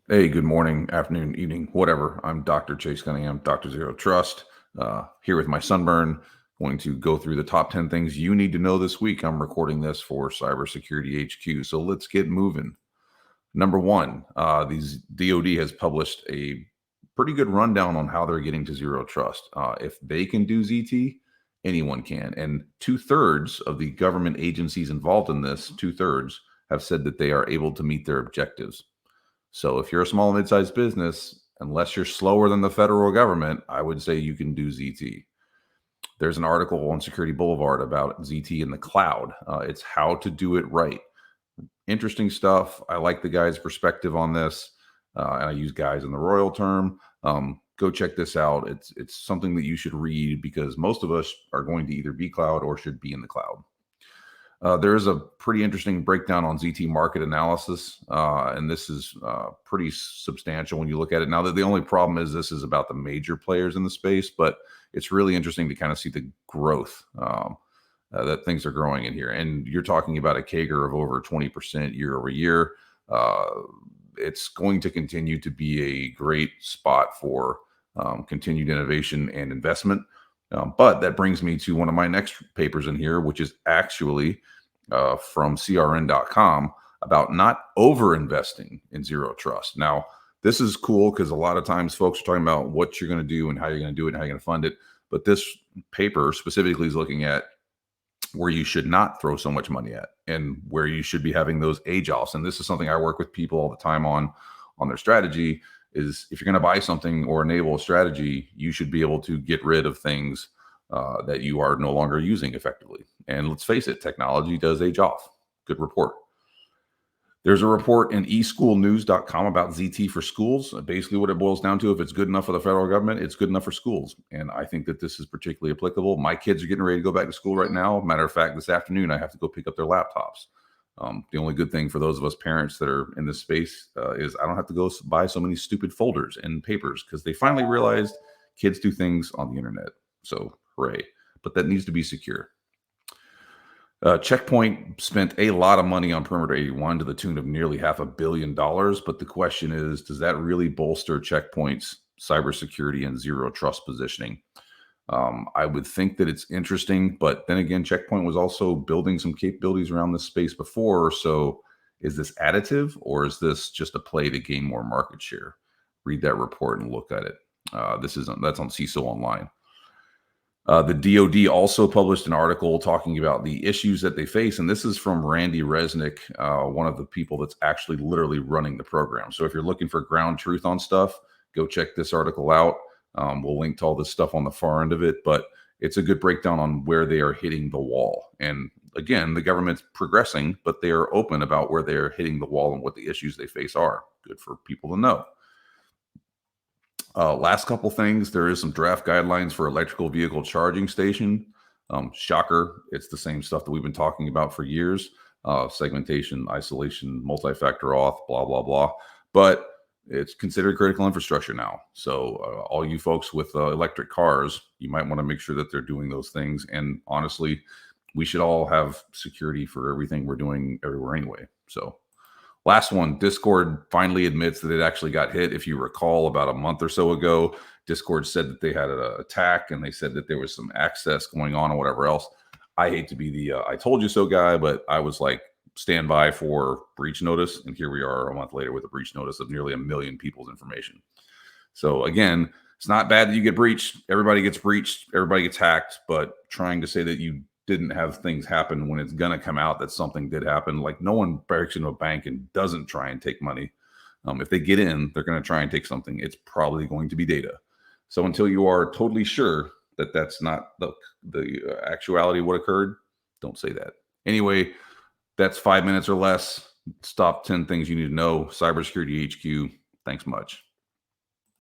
Hey, good morning, afternoon, evening, whatever. I'm Dr. Chase Cunningham, Dr. Zero Trust, here with my sunburn, going to go through the top 10 things you need to know this week. I'm recording this for Cybersecurity HQ. So let's get moving. Number one, these DoD has published a pretty good rundown on how they're getting to zero trust. If they can do ZT, anyone can. And two-thirds of the government agencies involved in this, two-thirds, have said that they are able to meet their objectives. So if you're a small mid-sized business, unless you're slower than the federal government, I would say you can do ZT. There's an article on Security Boulevard about ZT in the cloud. It's how to do it right. Interesting stuff. I like the guy's perspective on this, and I use guys in the royal term. Go check this out. It's something that you should read because most of us are going to either be cloud or should be in the cloud. There is a pretty interesting breakdown on ZT market analysis, and this is pretty substantial when you look at it. Now, the only problem is this is about the major players in the space, but it's really interesting to kind of see the growth that things are growing in here. And you're talking about a CAGR of over 20% year over year. Uh, it's going to continue to be a great spot for continued innovation and investment. But that brings me to one of my next papers in here, which is actually from crn.com about not over investing in zero trust. Now, this is cool because a lot of times folks are talking about what you're going to do and how you're going to do it and how you're going to fund it. But this paper specifically is looking at where you should not throw so much money at and where you should be having those age offs. And this is something I work with people all the time on their strategy is if you're going to buy something or enable a strategy, you should be able to get rid of things that you are no longer using effectively. And let's face it, technology does age off. Good report. There's a report in eschoolnews.com about ZT for schools. Basically, what it boils down to, if it's good enough for the federal government, it's good enough for schools. And I think that this is particularly applicable. My kids are getting ready to go back to school right now. Matter of fact, this afternoon, I have to go pick up their laptops. The only good thing for those of us parents that are in this space is I don't have to go buy so many stupid folders and papers because they finally realized kids do things on the internet. So, hooray. But that needs to be secure. Checkpoint spent a lot of money on Perimeter 81 to the tune of nearly $500 million. But the question is, does that really bolster Checkpoint's cybersecurity and zero trust positioning? I would think that it's interesting, but then again, Checkpoint was also building some capabilities around this space before. So is this additive or is this just a play to gain more market share? Read that report and look at it. That's on CISO Online. The DoD also published an article talking about the issues that they face, and this is from Randy Resnick, one of the people that's actually literally running the program. So if you're looking for ground truth on stuff, go check this article out. We'll link to all this stuff on the far end of it, but it's a good breakdown on where they are hitting the wall. And again, the government's progressing, but they are open about where they're hitting the wall and what the issues they face are. Good for people to know. Last couple things, there is some draft guidelines for electrical vehicle charging station. Shocker, it's the same stuff that we've been talking about for years. Segmentation, isolation, multi-factor auth, blah, blah, blah. But it's considered critical infrastructure now. So all you folks with electric cars, you might want to make sure that they're doing those things. And honestly, we should all have security for everything we're doing everywhere anyway. So last one, Discord finally admits that it actually got hit. If you recall, about a month or so ago, Discord said that they had an attack and they said that there was some access going on or whatever else. I hate to be the I told you so guy, but I was like, stand by for breach notice. And here we are a month later with a breach notice of nearly 1 million people's information. So again, it's not bad that you get breached. Everybody gets breached. Everybody gets hacked. But trying to say that you didn't have things happen when it's going to come out that something did happen. Like no one breaks into a bank and doesn't try and take money. If they get in, they're going to try and take something. It's probably going to be data. So until you are totally sure that that's not the actuality of what occurred, don't say that. Anyway, that's 5 minutes or less. Stop 10 things you need to know. Cybersecurity HQ. Thanks much.